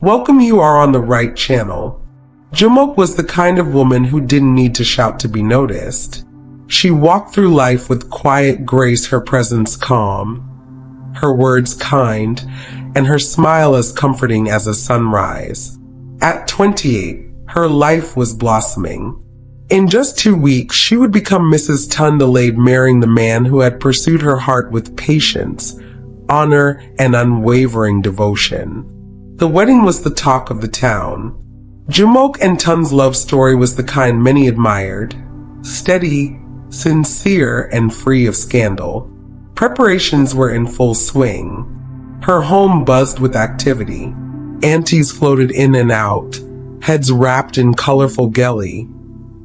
Welcome, you are on the right channel. Jumoke was the kind of woman who didn't need to shout to be noticed. She walked through life with quiet grace, her presence calm, her words kind, and her smile as comforting as a sunrise. At 28, her life was blossoming. In just 2 weeks, she would become Mrs. Tundalade, marrying the man who had pursued her heart with patience, honor, and unwavering devotion. The wedding was the talk of the town. Jumoke and Tun's love story was the kind many admired, steady, sincere, and free of scandal. Preparations were in full swing. Her home buzzed with activity. Aunties floated in and out, heads wrapped in colorful gelly,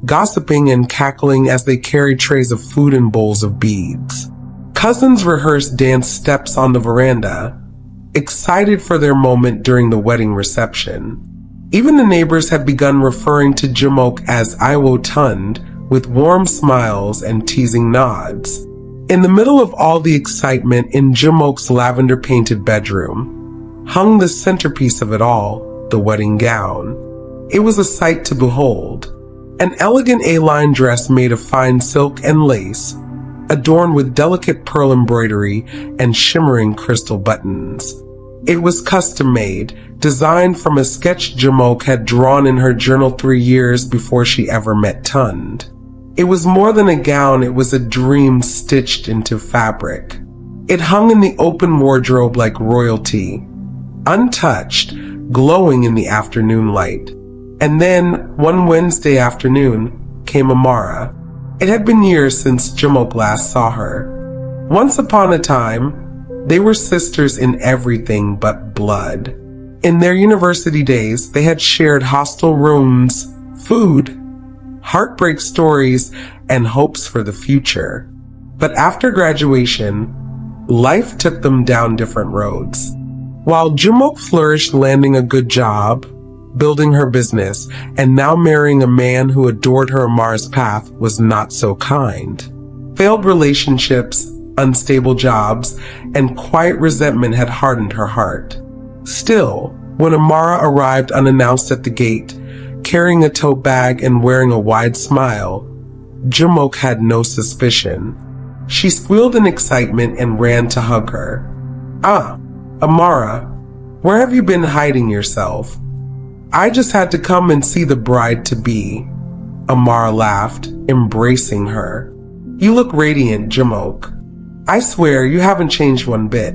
gossiping and cackling as they carried trays of food and bowls of beads. Cousins rehearsed dance steps on the veranda, excited for their moment during the wedding reception. Even the neighbors had begun referring to Jumoke as Iwo Tund, with warm smiles and teasing nods. In the middle of all the excitement, in Jumoke's lavender-painted bedroom, hung the centerpiece of it all, the wedding gown. It was a sight to behold. An elegant A-line dress made of fine silk and lace, adorned with delicate pearl embroidery and shimmering crystal buttons. It was custom-made, designed from a sketch Jumoke had drawn in her journal 3 years before she ever met Tund. It was more than a gown, it was a dream stitched into fabric. It hung in the open wardrobe like royalty, untouched, glowing in the afternoon light. And then, one Wednesday afternoon, came Amara. It had been years since Jumoke last saw her. Once upon a time, they were sisters in everything but blood. In their university days, they had shared hostel rooms, food, heartbreak stories, and hopes for the future. But after graduation, life took them down different roads. While Jumoke flourished, landing a good job, building her business, and now marrying a man who adored her, Amara's path was not so kind. Failed relationships, unstable jobs, and quiet resentment had hardened her heart. Still, when Amara arrived unannounced at the gate, carrying a tote bag and wearing a wide smile, Jumoke had no suspicion. She squealed in excitement and ran to hug her. "Ah, Amara, where have you been hiding yourself?" "I just had to come and see the bride-to-be," Amara laughed, embracing her. "You look radiant, Jumoke. I swear you haven't changed one bit."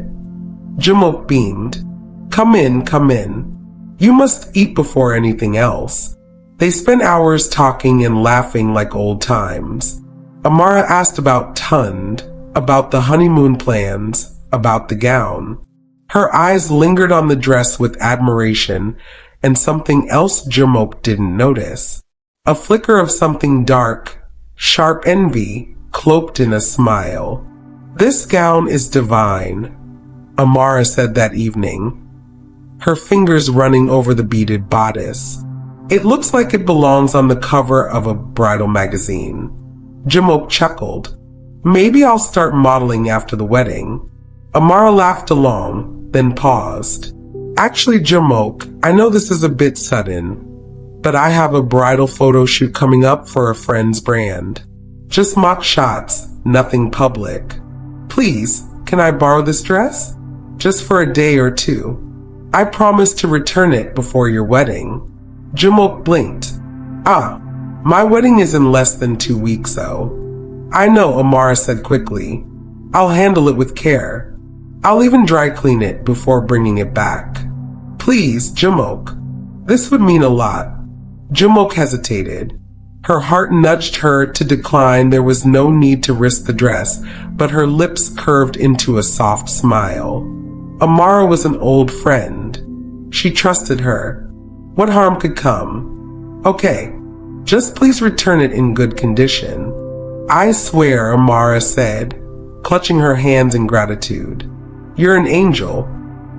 Jumoke beamed. Come in. You must eat before anything else." They spent hours talking and laughing like old times. Amara asked about Tund, about the honeymoon plans, about the gown. Her eyes lingered on the dress with admiration and something else Jumoke didn't notice. A flicker of something dark, sharp envy, cloaked in a smile. "This gown is divine," Amara said that evening, her fingers running over the beaded bodice. "It looks like it belongs on the cover of a bridal magazine." Jumoke chuckled. "Maybe I'll start modeling after the wedding." Amara laughed along, then paused. "Actually, Jumoke, I know this is a bit sudden, but I have a bridal photo shoot coming up for a friend's brand. Just mock shots, nothing public. Please, can I borrow this dress? Just for a day or two. I promise to return it before your wedding." Jumoke blinked. "Ah, my wedding is in less than 2 weeks, though." "I know," Amara said quickly. "I'll handle it with care. I'll even dry clean it before bringing it back." "Please, Jumoke. This would mean a lot." Jumoke hesitated. Her heart nudged her to decline. There was no need to risk the dress, but her lips curved into a soft smile. Amara was an old friend. She trusted her. What harm could come? "Okay, just please return it in good condition." "I swear," Amara said, clutching her hands in gratitude. "You're an angel."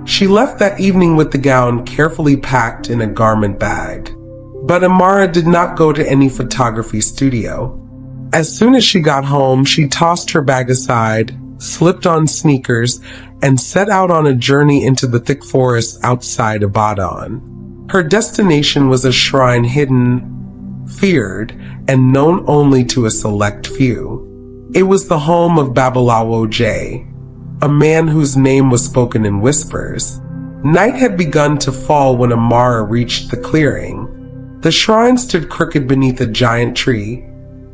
She left that evening with the gown carefully packed in a garment bag. But Amara did not go to any photography studio. As soon as she got home, she tossed her bag aside, slipped on sneakers, and set out on a journey into the thick forest outside Ibadan. Her destination was a shrine hidden, feared, and known only to a select few. It was the home of Babalawo J, a man whose name was spoken in whispers. Night had begun to fall when Amara reached the clearing. The shrine stood crooked beneath a giant tree,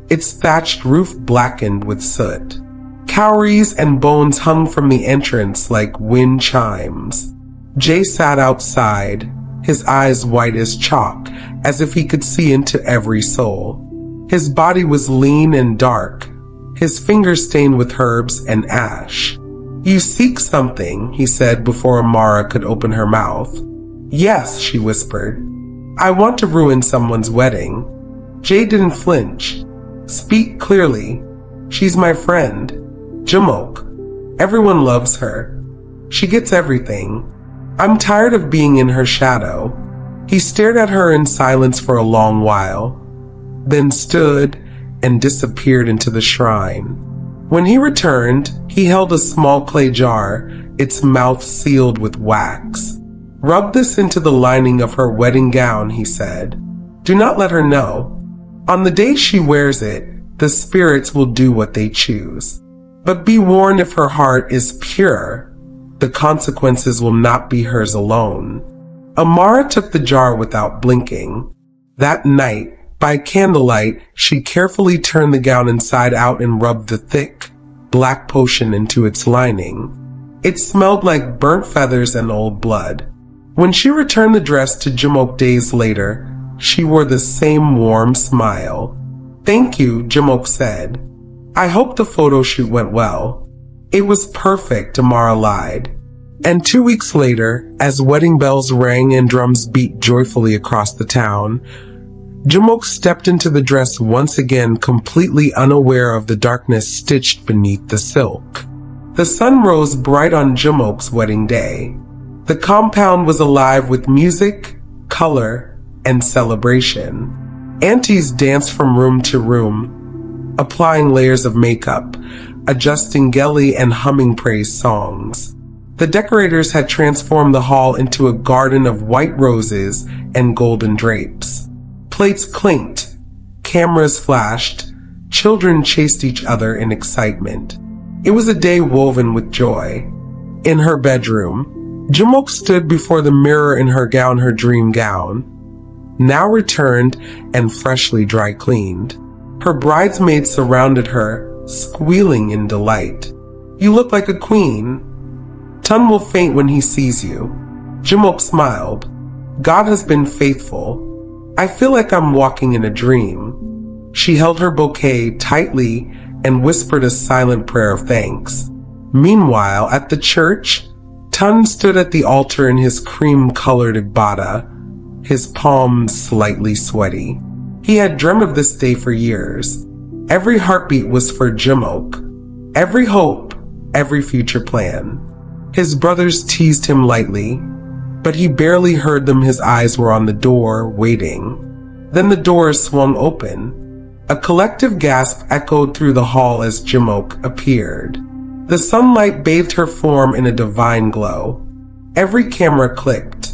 its thatched roof blackened with soot. Cowries and bones hung from the entrance like wind chimes. Jay sat outside, his eyes white as chalk, as if he could see into every soul. His body was lean and dark, his fingers stained with herbs and ash. "You seek something," he said before Amara could open her mouth. "Yes," she whispered. "I want to ruin someone's wedding." Jay didn't flinch. "Speak clearly." "She's my friend, Jumoke. Everyone loves her. She gets everything. I'm tired of being in her shadow." He stared at her in silence for a long while, then stood and disappeared into the shrine. When he returned, he held a small clay jar, its mouth sealed with wax. "Rub this into the lining of her wedding gown," he said. "Do not let her know. On the day she wears it, the spirits will do what they choose. But be warned, if her heart is pure, the consequences will not be hers alone." Amara took the jar without blinking. That night, by candlelight, she carefully turned the gown inside out and rubbed the thick, black potion into its lining. It smelled like burnt feathers and old blood. When she returned the dress to Jumoke days later, she wore the same warm smile. "Thank you," Jumoke said. "I hope the photo shoot went well." "It was perfect," Amara lied. And 2 weeks later, as wedding bells rang and drums beat joyfully across the town, Jumoke stepped into the dress once again, completely unaware of the darkness stitched beneath the silk. The sun rose bright on Jumoke's wedding day. The compound was alive with music, color, and celebration. Aunties danced from room to room, applying layers of makeup, adjusting gelly and humming praise songs. The decorators had transformed the hall into a garden of white roses and golden drapes. Plates clinked, cameras flashed, children chased each other in excitement. It was a day woven with joy. In her bedroom, Jumoke stood before the mirror in her gown, her dream gown, now returned and freshly dry cleaned. Her bridesmaids surrounded her, squealing in delight. "You look like a queen. Tun will faint when he sees you." Jumoke smiled. "God has been faithful. I feel like I'm walking in a dream." She held her bouquet tightly and whispered a silent prayer of thanks. Meanwhile, at the church, Tun stood at the altar in his cream-colored ibada, his palms slightly sweaty. He had dreamt of this day for years. Every heartbeat was for Jumoke, every hope, every future plan. His brothers teased him lightly, but he barely heard them. His eyes were on the door, waiting. Then the doors swung open. A collective gasp echoed through the hall as Jumoke appeared. The sunlight bathed her form in a divine glow. Every camera clicked.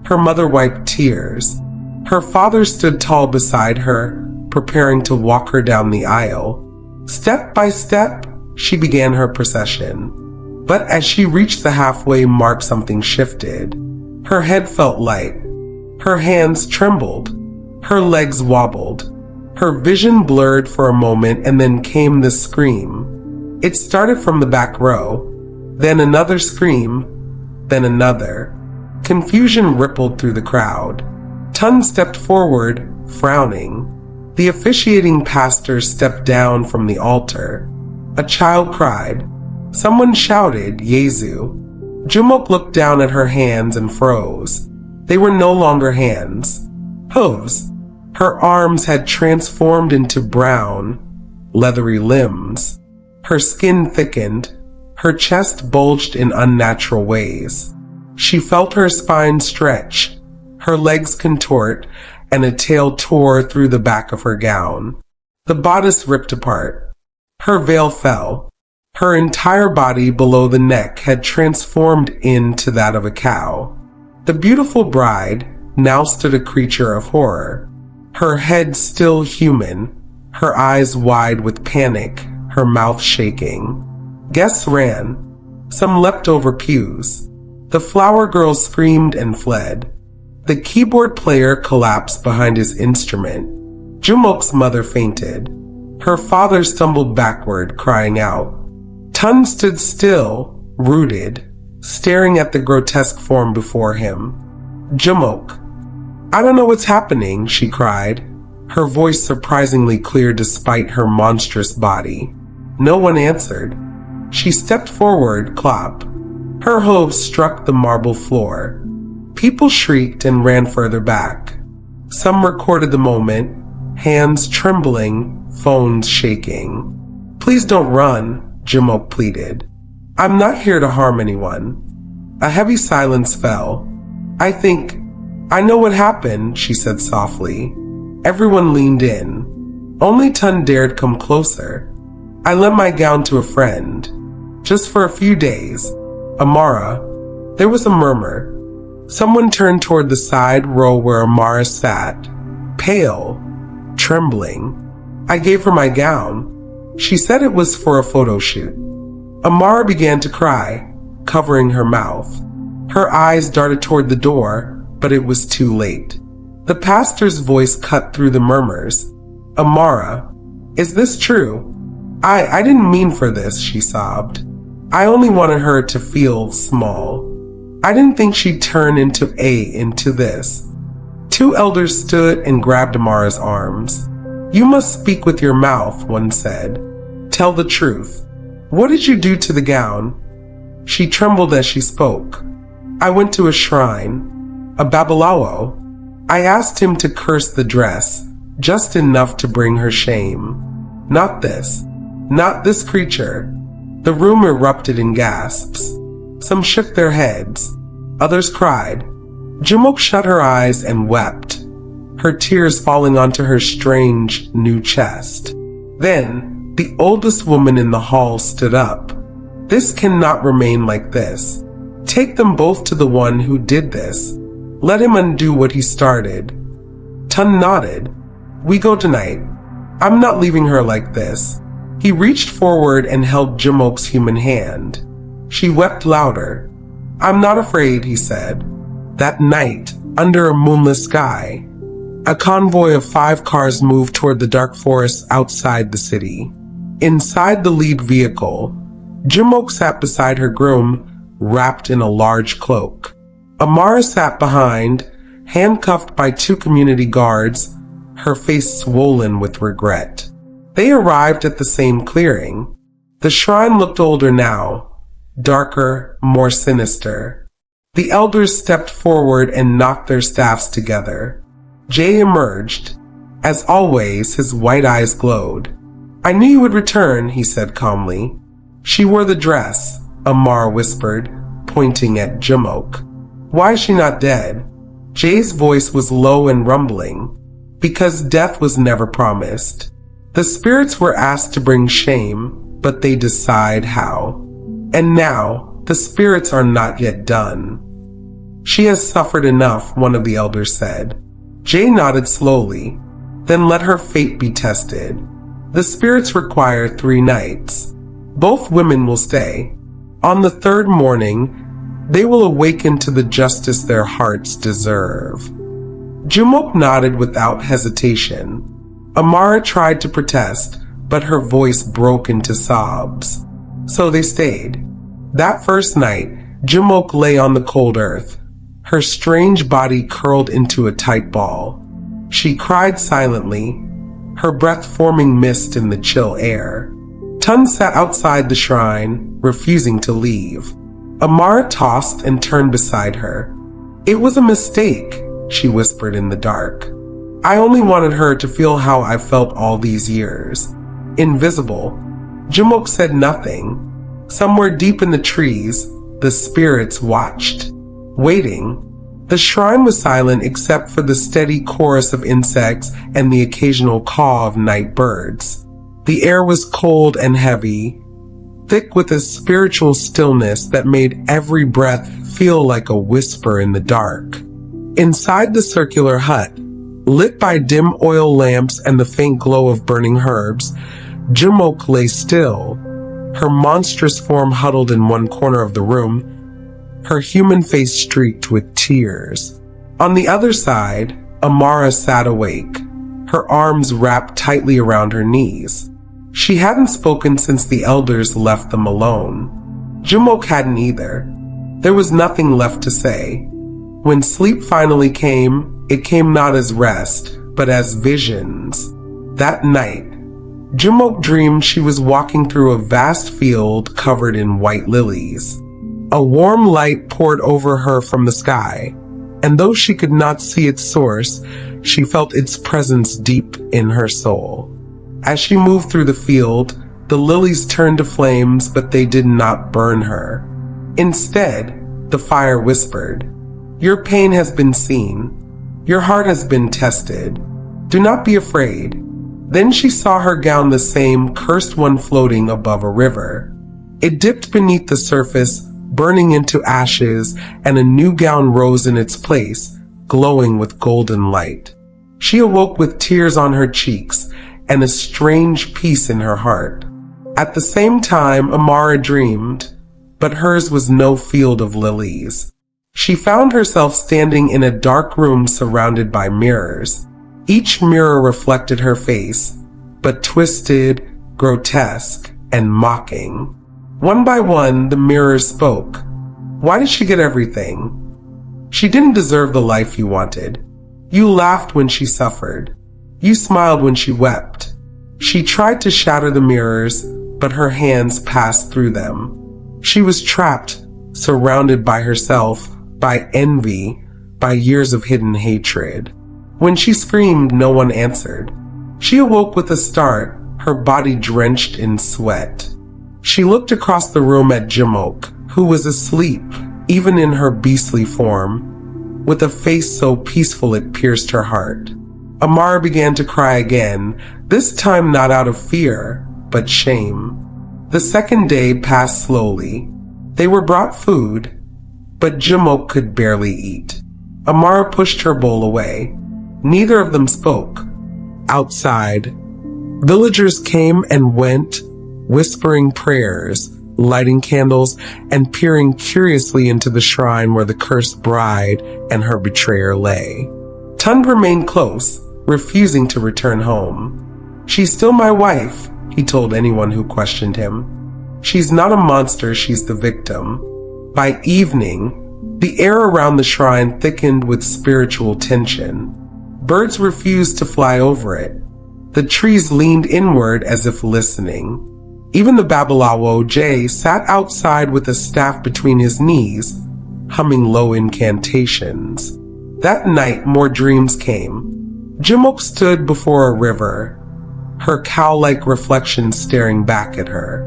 Her mother wiped tears. Her father stood tall beside her, preparing to walk her down the aisle. Step by step, she began her procession. But as she reached the halfway mark, something shifted. Her head felt light. Her hands trembled. Her legs wobbled. Her vision blurred for a moment, and then came the scream. It started from the back row. Then another scream. Then another. Confusion rippled through the crowd. Tun stepped forward, frowning. The officiating pastor stepped down from the altar. A child cried. Someone shouted, "Yezu." Jumoke looked down at her hands and froze. They were no longer hands. Hooves. Her arms had transformed into brown, leathery limbs. Her skin thickened. Her chest bulged in unnatural ways. She felt her spine stretch, her legs contort, and a tail tore through the back of her gown. The bodice ripped apart. Her veil fell. Her entire body below the neck had transformed into that of a cow. The beautiful bride, now stood a creature of horror. Her head still human, her eyes wide with panic, her mouth shaking. Guests ran. Some leapt over pews. The flower girl screamed and fled. The keyboard player collapsed behind his instrument. Jumoke's mother fainted. Her father stumbled backward, crying out. Tun stood still, rooted, staring at the grotesque form before him. Jumoke. I don't know what's happening, she cried, her voice surprisingly clear despite her monstrous body. No one answered. She stepped forward, clop. Her hooves struck the marble floor. People shrieked and ran further back. Some recorded the moment, hands trembling, phones shaking. Please don't run, Jumoke pleaded. I'm not here to harm anyone. A heavy silence fell. I know what happened, she said softly. Everyone leaned in. Only Tun dared come closer. I lent my gown to a friend. Just for a few days. Amara. There was a murmur. Someone turned toward the side row where Amara sat, pale, trembling. I gave her my gown. She said it was for a photo shoot. Amara began to cry, covering her mouth. Her eyes darted toward the door, but it was too late. The pastor's voice cut through the murmurs. Amara, is this true? I didn't mean for this, she sobbed. I only wanted her to feel small. I didn't think she'd turn into this. Two elders stood and grabbed Amara's arms. You must speak with your mouth, one said. Tell the truth. What did you do to the gown? She trembled as she spoke. I went to a shrine, a babalawo. I asked him to curse the dress, just enough to bring her shame. Not this creature. The room erupted in gasps. Some shook their heads. Others cried. Jumoke shut her eyes and wept, her tears falling onto her strange, new chest. Then, the oldest woman in the hall stood up. This cannot remain like this. Take them both to the one who did this. Let him undo what he started. Tun nodded. We go tonight. I'm not leaving her like this. He reached forward and held Jumoke's human hand. She wept louder. I'm not afraid, he said. That night, under a moonless sky, a convoy of 5 cars moved toward the dark forest outside the city. Inside the lead vehicle, Jumoke sat beside her groom, wrapped in a large cloak. Amara sat behind, handcuffed by 2 community guards, her face swollen with regret. They arrived at the same clearing. The shrine looked older now, darker, more sinister. The elders stepped forward and knocked their staffs together. Jay emerged. As always, his white eyes glowed. I knew you would return, he said calmly. She wore the dress, Amara whispered, pointing at Jumoke. Why is she not dead? Jay's voice was low and rumbling. Because death was never promised. The spirits were asked to bring shame, but they decide how. And now, the spirits are not yet done. She has suffered enough, one of the elders said. Jay nodded slowly. Then let her fate be tested. The spirits require 3 nights. Both women will stay. On the 3rd morning, they will awaken to the justice their hearts deserve. Jumoke nodded without hesitation. Amara tried to protest, but her voice broke into sobs. So they stayed. That first night, Jumoke lay on the cold earth, her strange body curled into a tight ball. She cried silently, her breath forming mist in the chill air. Tun sat outside the shrine, refusing to leave. Amara tossed and turned beside her. It was a mistake, she whispered in the dark. I only wanted her to feel how I felt all these years. Invisible. Jumoke said nothing. Somewhere deep in the trees, the spirits watched, waiting. The shrine was silent except for the steady chorus of insects and the occasional caw of night birds. The air was cold and heavy, thick with a spiritual stillness that made every breath feel like a whisper in the dark. Inside the circular hut, lit by dim oil lamps and the faint glow of burning herbs, Jumoke lay still, her monstrous form huddled in one corner of the room, her human face streaked with tears. On the other side, Amara sat awake, her arms wrapped tightly around her knees. She hadn't spoken since the elders left them alone. Jumoke hadn't either. There was nothing left to say. When sleep finally came, it came not as rest, but as visions. That night, Jumoke dreamed she was walking through a vast field covered in white lilies. A warm light poured over her from the sky, and though she could not see its source, she felt its presence deep in her soul. As she moved through the field, the lilies turned to flames, but they did not burn her. Instead, the fire whispered, "Your pain has been seen. Your heart has been tested. Do not be afraid." Then she saw her gown, the same cursed one, floating above a river. It dipped beneath the surface, burning into ashes, and a new gown rose in its place, glowing with golden light. She awoke with tears on her cheeks and a strange peace in her heart. At the same time, Amara dreamed, but hers was no field of lilies. She found herself standing in a dark room surrounded by mirrors. Each mirror reflected her face, but twisted, grotesque, and mocking. One by one, the mirrors spoke. Why did she get everything? She didn't deserve the life you wanted. You laughed when she suffered. You smiled when she wept. She tried to shatter the mirrors, but her hands passed through them. She was trapped, surrounded by herself, by envy, by years of hidden hatred. When she screamed, no one answered. She awoke with a start, her body drenched in sweat. She looked across the room at Jumoke, who was asleep, even in her beastly form, with a face so peaceful it pierced her heart. Amara began to cry again, this time not out of fear, but shame. The second day passed slowly. They were brought food, but Jumoke could barely eat. Amara pushed her bowl away. Neither of them spoke. Outside, villagers came and went, whispering prayers, lighting candles, and peering curiously into the shrine where the cursed bride and her betrayer lay. Tund remained close, refusing to return home. "She's still my wife," he told anyone who questioned him. "She's not a monster, she's the victim." By evening, the air around the shrine thickened with spiritual tension. Birds refused to fly over it. The trees leaned inward as if listening. Even the Babalawo jay sat outside with a staff between his knees, humming low incantations. That night, more dreams came. Jumoke stood before a river, her cow-like reflection staring back at her.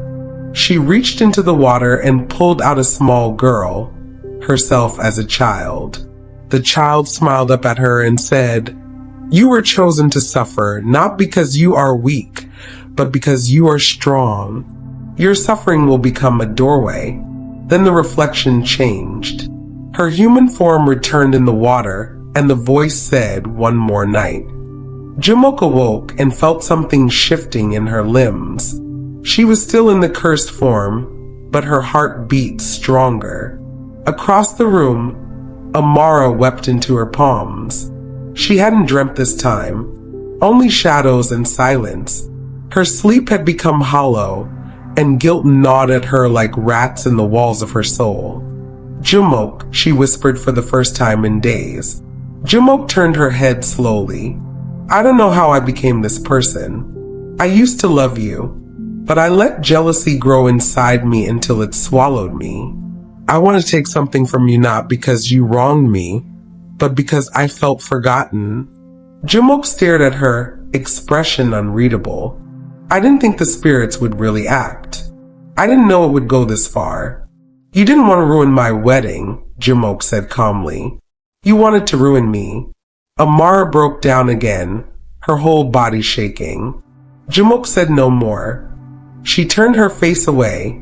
She reached into the water and pulled out a small girl, herself as a child. The child smiled up at her and said, "You were chosen to suffer, not because you are weak, but because you are strong. Your suffering will become a doorway." Then the reflection changed. Her human form returned in the water, and the voice said, "One more night." Jumoke awoke and felt something shifting in her limbs. She was still in the cursed form, but her heart beat stronger. Across the room, Amara wept into her palms. She hadn't dreamt this time, only shadows and silence. Her sleep had become hollow, and guilt gnawed at her like rats in the walls of her soul. "Jumoke," she whispered for the first time in days. Jumoke turned her head slowly. "I don't know how I became this person. I used to love you, but I let jealousy grow inside me until it swallowed me. I want to take something from you not because you wronged me, but because I felt forgotten." Jumoke stared at her, expression unreadable. "I didn't think the spirits would really act. I didn't know it would go this far." "You didn't want to ruin my wedding," Jumoke said calmly. "You wanted to ruin me." Amara broke down again, her whole body shaking. Jumoke said no more. She turned her face away,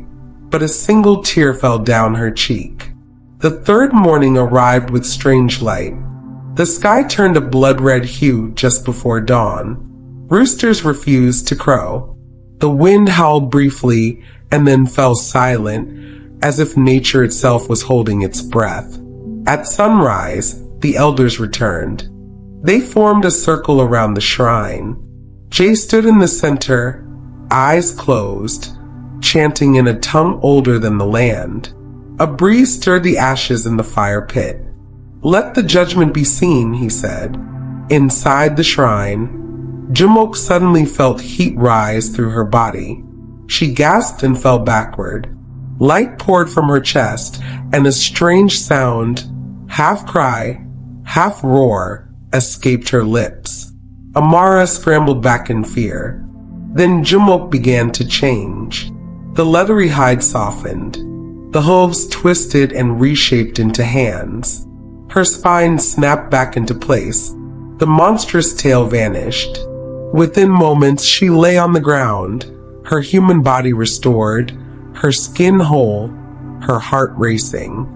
but a single tear fell down her cheek. The third morning arrived with strange light. The sky turned a blood-red hue just before dawn. Roosters refused to crow. The wind howled briefly and then fell silent, as if nature itself was holding its breath. At sunrise, the elders returned. They formed a circle around the shrine. Jay stood in the center, eyes closed, chanting in a tongue older than the land. A breeze stirred the ashes in the fire pit. "Let the judgment be seen," he said. Inside the shrine, Jumoke suddenly felt heat rise through her body. She gasped and fell backward. Light poured from her chest, and a strange sound, half cry, half roar, escaped her lips. Amara scrambled back in fear. Then Jumoke began to change. The leathery hide softened. The hooves twisted and reshaped into hands. Her spine snapped back into place. The monstrous tail vanished. Within moments, she lay on the ground, her human body restored, her skin whole, her heart racing.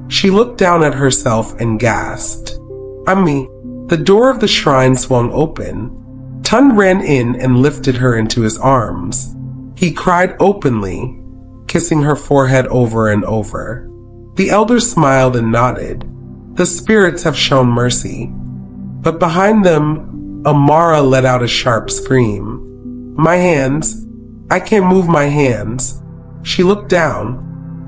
She looked down at herself and gasped. "Ami." The door of the shrine swung open. Tun ran in and lifted her into his arms. He cried openly, kissing her forehead over and over. The elders smiled and nodded. The spirits have shown mercy. But behind them, Amara let out a sharp scream. "My hands! I can't move my hands." She looked down.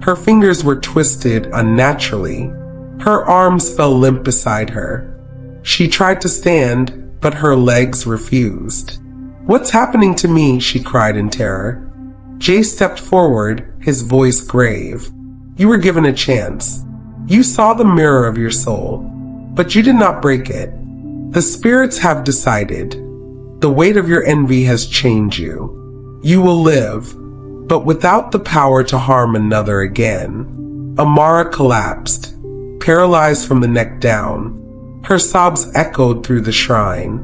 Her fingers were twisted unnaturally. Her arms fell limp beside her. She tried to stand, but her legs refused. "What's happening to me?" she cried in terror. Jay stepped forward, his voice grave. "You were given a chance. You saw the mirror of your soul, but you did not break it. The spirits have decided. The weight of your envy has chained you. You will live, but without the power to harm another again." Amara collapsed, paralyzed from the neck down. Her sobs echoed through the shrine.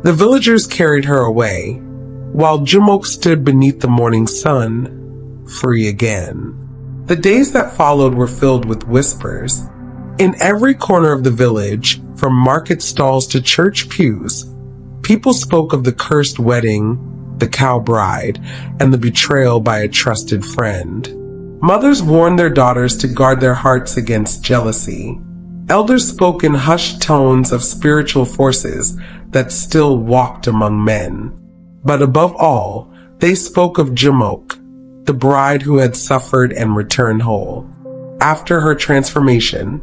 The villagers carried her away, while Jumoke stood beneath the morning sun, free again. The days that followed were filled with whispers. In every corner of the village, from market stalls to church pews, people spoke of the cursed wedding, the cow bride, and the betrayal by a trusted friend. Mothers warned their daughters to guard their hearts against jealousy. Elders spoke in hushed tones of spiritual forces that still walked among men. But above all, they spoke of Jumoke, the bride who had suffered and returned whole. After her transformation,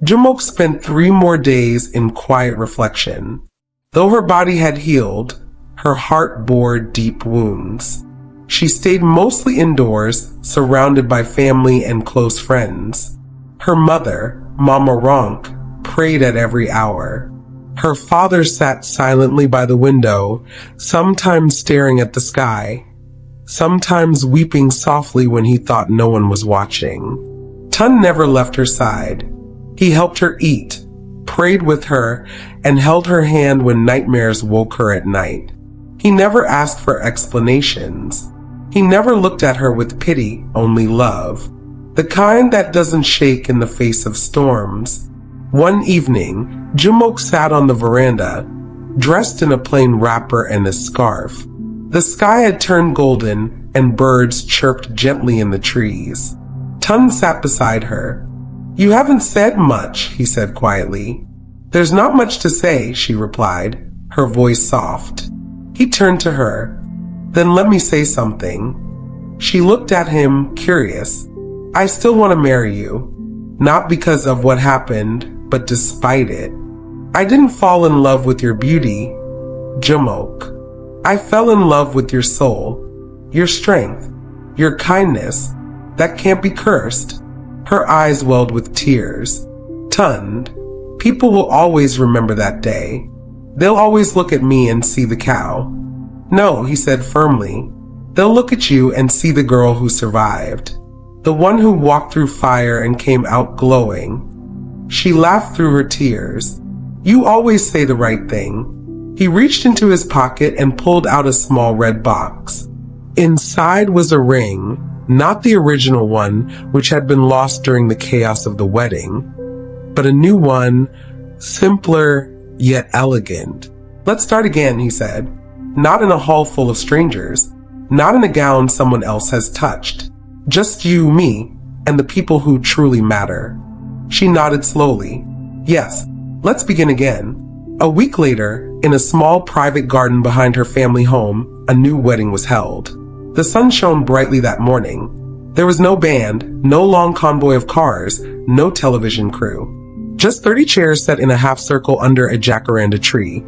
Jumoke spent 3 more days in quiet reflection. Though her body had healed, her heart bore deep wounds. She stayed mostly indoors, surrounded by family and close friends. Her mother, Mama Ronk, prayed at every hour. Her father sat silently by the window, sometimes staring at the sky, sometimes weeping softly when he thought no one was watching. Tun never left her side. He helped her eat, prayed with her, and held her hand when nightmares woke her at night. He never asked for explanations. He never looked at her with pity, only love. The kind that doesn't shake in the face of storms. One evening, Jumoke sat on the veranda, dressed in a plain wrapper and a scarf. The sky had turned golden, and birds chirped gently in the trees. Tun sat beside her. "You haven't said much," he said quietly. "There's not much to say," she replied, her voice soft. He turned to her. "Then let me say something." She looked at him, curious. "I still want to marry you. Not because of what happened, but despite it. I didn't fall in love with your beauty, Jumoke. I fell in love with your soul, your strength, your kindness that can't be cursed." Her eyes welled with tears. "Tun, people will always remember that day. They'll always look at me and see the cow." "No," he said firmly. "They'll look at you and see the girl who survived. The one who walked through fire and came out glowing." She laughed through her tears. "You always say the right thing." He reached into his pocket and pulled out a small red box. Inside was a ring, not the original one which had been lost during the chaos of the wedding, but a new one, simpler yet elegant. "Let's start again," he said. "Not in a hall full of strangers, not in a gown someone else has touched. Just you, me, and the people who truly matter." She nodded slowly. "Yes, let's begin again." A week later, in a small private garden behind her family home, a new wedding was held. The sun shone brightly that morning. There was no band, no long convoy of cars, no television crew. Just 30 chairs set in a half circle under a jacaranda tree,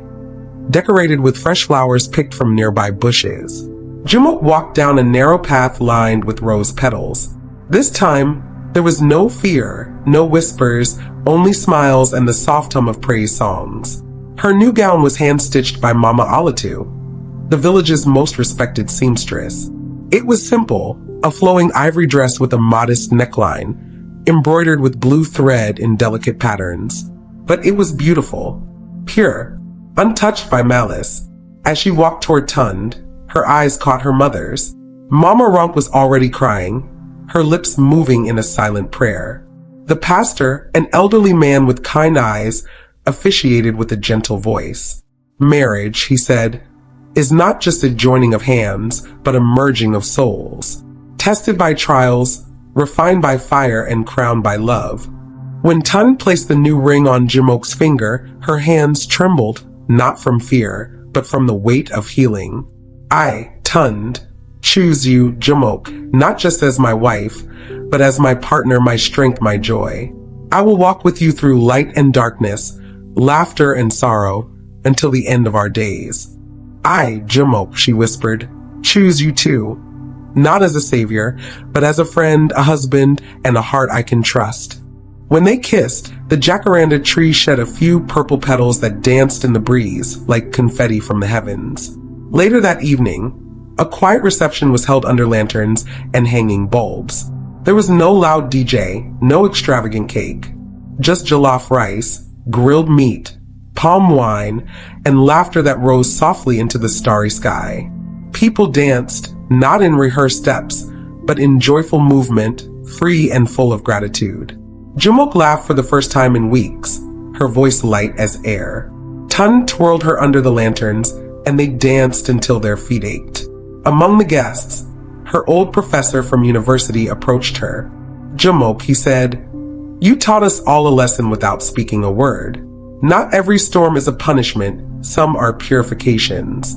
decorated with fresh flowers picked from nearby bushes. Jumoke walked down a narrow path lined with rose petals. This time, there was no fear, no whispers, only smiles and the soft hum of praise songs. Her new gown was hand-stitched by Mama Alatu, the village's most respected seamstress. It was simple, a flowing ivory dress with a modest neckline, embroidered with blue thread in delicate patterns. But it was beautiful, pure, untouched by malice. As she walked toward Tund, her eyes caught her mother's. Mama Ronk was already crying, her lips moving in a silent prayer. The pastor, an elderly man with kind eyes, officiated with a gentle voice. "Marriage," he said, "is not just a joining of hands, but a merging of souls, tested by trials, refined by fire, and crowned by love." When Tund placed the new ring on Jumoke's finger, her hands trembled, not from fear, but from the weight of healing. "I, Tund, choose you, Jumoke, not just as my wife, but as my partner, my strength, my joy. I will walk with you through light and darkness, laughter and sorrow, until the end of our days." "I, Jumoke," she whispered, "choose you too, not as a savior, but as a friend, a husband, and a heart I can trust." When they kissed, the jacaranda tree shed a few purple petals that danced in the breeze like confetti from the heavens. Later that evening, a quiet reception was held under lanterns and hanging bulbs. There was no loud DJ, no extravagant cake, just jollof rice, grilled meat, palm wine, and laughter that rose softly into the starry sky. People danced, not in rehearsed steps, but in joyful movement, free and full of gratitude. Jumoke laughed for the first time in weeks, her voice light as air. Tund twirled her under the lanterns, and they danced until their feet ached. Among the guests, her old professor from university approached her. "Jumoke," he said, "you taught us all a lesson without speaking a word. Not every storm is a punishment, some are purifications."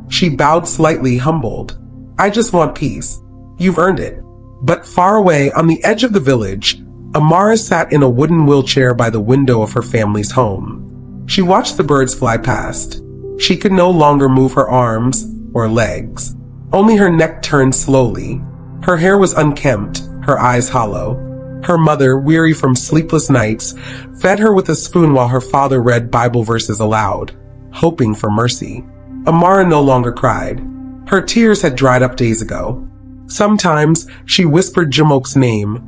She bowed slightly, humbled. "I just want peace. You've earned it." But far away, on the edge of the village, Amara sat in a wooden wheelchair by the window of her family's home. She watched the birds fly past. She could no longer move her arms or legs. Only her neck turned slowly. Her hair was unkempt, her eyes hollow. Her mother, weary from sleepless nights, fed her with a spoon while her father read Bible verses aloud, hoping for mercy. Amara no longer cried. Her tears had dried up days ago. Sometimes she whispered Jumoke's name,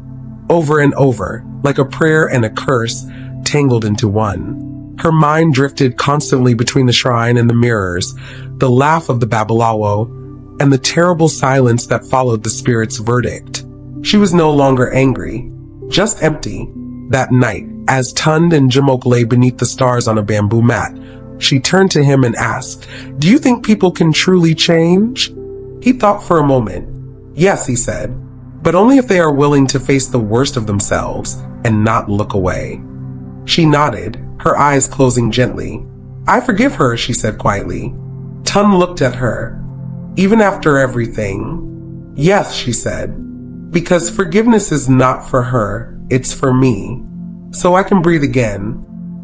over and over, like a prayer and a curse tangled into one. Her mind drifted constantly between the shrine and the mirrors, the laugh of the Babalawo, and the terrible silence that followed the spirit's verdict. She was no longer angry, just empty. That night, as Tund and Jumoke lay beneath the stars on a bamboo mat, she turned to him and asked, "Do you think people can truly change?" He thought for a moment. "Yes," he said, "but only if they are willing to face the worst of themselves and not look away." She nodded, her eyes closing gently. "I forgive her," she said quietly. Tund looked at her. "Even after everything?" "Yes," she said, "because forgiveness is not for her, it's for me, so I can breathe again."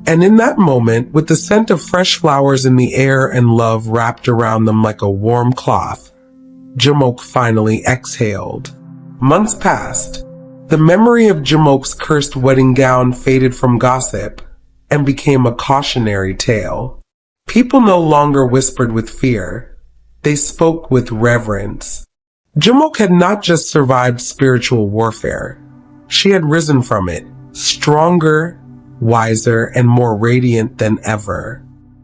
And in that moment, with the scent of fresh flowers in the air and love wrapped around them like a warm cloth, Jumoke finally exhaled. Months passed. The memory of Jumoke's cursed wedding gown faded from gossip and became a cautionary tale. People no longer whispered with fear. They spoke with reverence. Jumoke had not just survived spiritual warfare. She had risen from it, stronger, wiser, and more radiant than ever.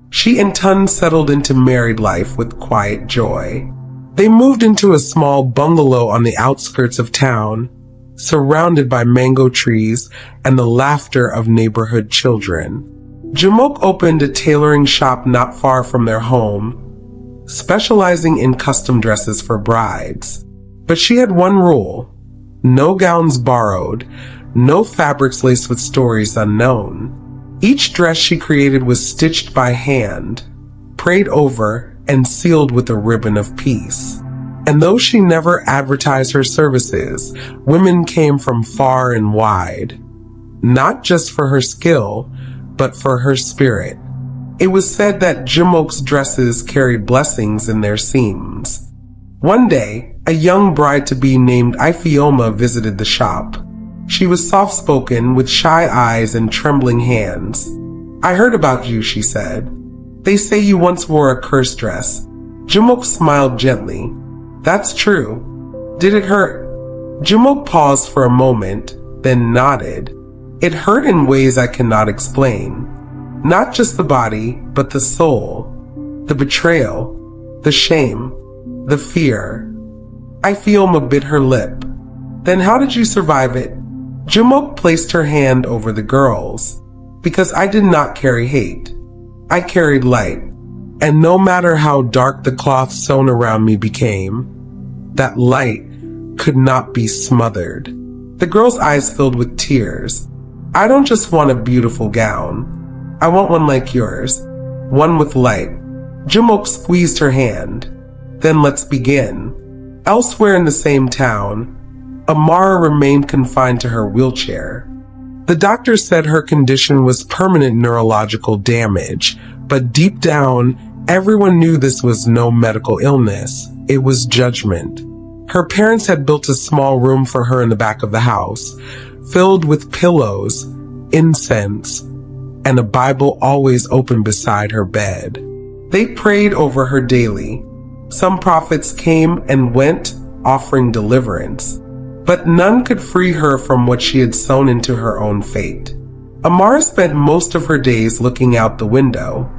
She and Tund settled into married life with quiet joy. They moved into a small bungalow on the outskirts of town, surrounded by mango trees and the laughter of neighborhood children. Jumoke opened a tailoring shop not far from their home, specializing in custom dresses for brides. But she had one rule: no gowns borrowed, no fabrics laced with stories unknown. Each dress she created was stitched by hand, prayed over, and sealed with a ribbon of peace. And though she never advertised her services, women came from far and wide, not just for her skill, but for her spirit. It was said that Jumoke's dresses carried blessings in their seams. One day, a young bride-to-be named Ifeoma visited the shop. She was soft-spoken, with shy eyes and trembling hands. "I heard about you," she said. "They say you once wore a cursed dress." Jumoke smiled gently. "That's true. Did it hurt?" Jumoke paused for a moment, then nodded. "It hurt in ways I cannot explain. Not just the body, but the soul. The betrayal, the shame, the fear." Ifeoma bit her lip. "Then how did you survive it?" Jumoke placed her hand over the girl's. "Because I did not carry hate. I carried light. And no matter how dark the cloth sewn around me became, that light could not be smothered." The girl's eyes filled with tears. "I don't just want a beautiful gown. I want one like yours. One with light." Jumoke squeezed her hand. "Then let's begin." Elsewhere in the same town, Amara remained confined to her wheelchair. The doctor said her condition was permanent neurological damage, but deep down, everyone knew this was no medical illness. It was judgment. Her parents had built a small room for her in the back of the house, filled with pillows, incense, and a Bible always open beside her bed. They prayed over her daily. Some prophets came and went, offering deliverance, but none could free her from what she had sown into her own fate. Amara spent most of her days looking out the window,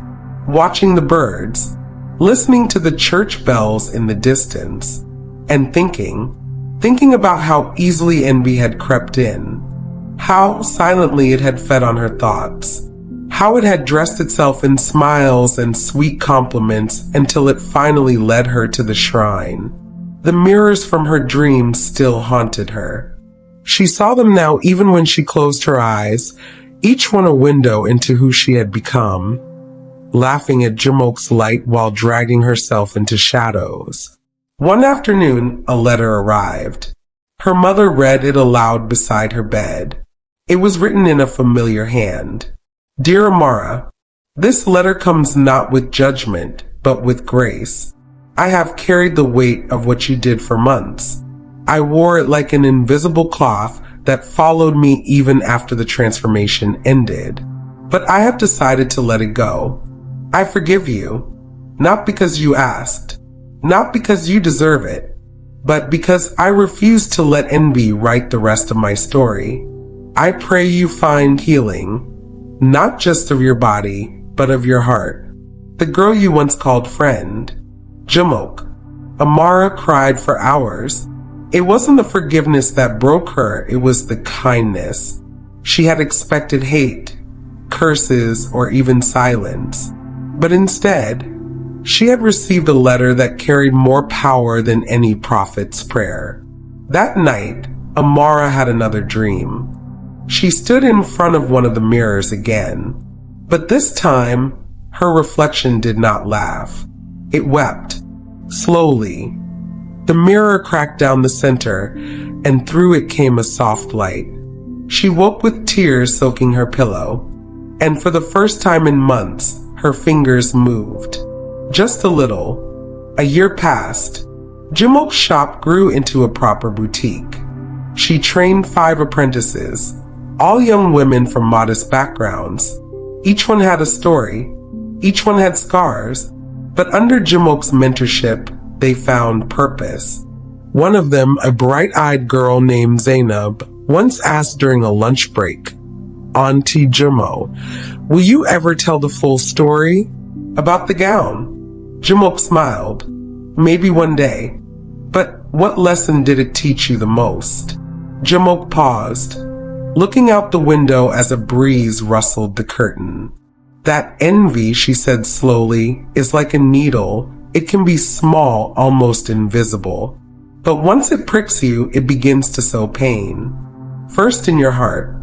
watching the birds, listening to the church bells in the distance, and thinking about how easily envy had crept in, how silently it had fed on her thoughts, how it had dressed itself in smiles and sweet compliments until it finally led her to the shrine. The mirrors from her dreams still haunted her. She saw them now even when she closed her eyes, each one a window into who she had become, laughing at Jumoke's light while dragging herself into shadows. One afternoon, a letter arrived. Her mother read it aloud beside her bed. It was written in a familiar hand. "Dear Amara, this letter comes not with judgment, but with grace. I have carried the weight of what you did for months. I wore it like an invisible cloth that followed me even after the transformation ended. But I have decided to let it go. I forgive you, not because you asked, not because you deserve it, but because I refuse to let envy write the rest of my story. I pray you find healing, not just of your body, but of your heart." The girl you once called friend, Jumoke. Amara cried for hours. It wasn't the forgiveness that broke her, it was the kindness. She had expected hate, curses, or even silence. But instead, she had received a letter that carried more power than any prophet's prayer. That night, Amara had another dream. She stood in front of one of the mirrors again, but this time, her reflection did not laugh. It wept, slowly. The mirror cracked down the center, and through it came a soft light. She woke with tears soaking her pillow, and for the first time in months, her fingers moved. Just a little. A year passed. Jumoke's shop grew into a proper boutique. She trained 5 apprentices, all young women from modest backgrounds. Each one had a story. Each one had scars. But under Jumoke's mentorship, they found purpose. One of them, a bright-eyed girl named Zainab, once asked during a lunch break, "Auntie Jumo, will you ever tell the full story about the gown?" Jumoke smiled. "Maybe one day. But what lesson did it teach you the most?" Jumoke paused, looking out the window as a breeze rustled the curtain. That envy, she said slowly, is like a needle. It can be small, almost invisible. But once it pricks you, it begins to sow pain. First in your heart,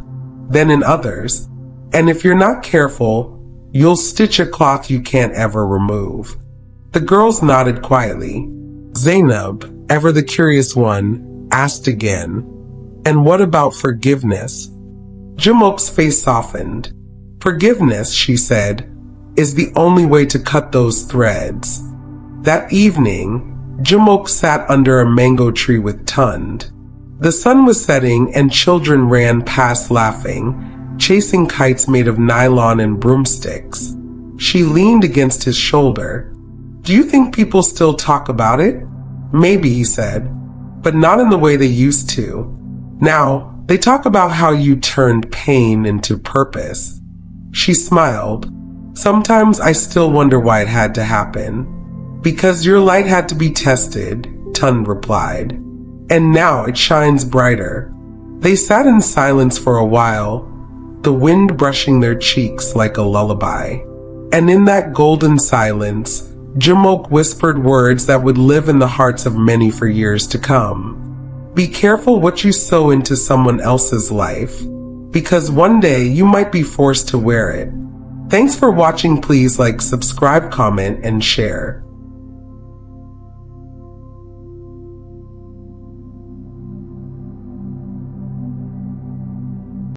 then in others. And if you're not careful, you'll stitch a cloth you can't ever remove. The girls nodded quietly. Zainab, ever the curious one, asked again, "And what about forgiveness?" Jumoke's face softened. "Forgiveness," she said, "is the only way to cut those threads." That evening, Jumoke sat under a mango tree with Tund. The sun was setting and children ran past laughing, chasing kites made of nylon and broomsticks. She leaned against his shoulder. "Do you think people still talk about it?" "Maybe," he said, "but not in the way they used to. Now, they talk about how you turned pain into purpose." She smiled. "Sometimes I still wonder why it had to happen." "Because your light had to be tested," Tund replied, "and now it shines brighter." They sat in silence for a while, the wind brushing their cheeks like a lullaby. And in that golden silence, Jumoke whispered words that would live in the hearts of many for years to come. Be careful what you sow into someone else's life, because one day you might be forced to wear it. Thanks for watching. Please like, subscribe, comment, and share.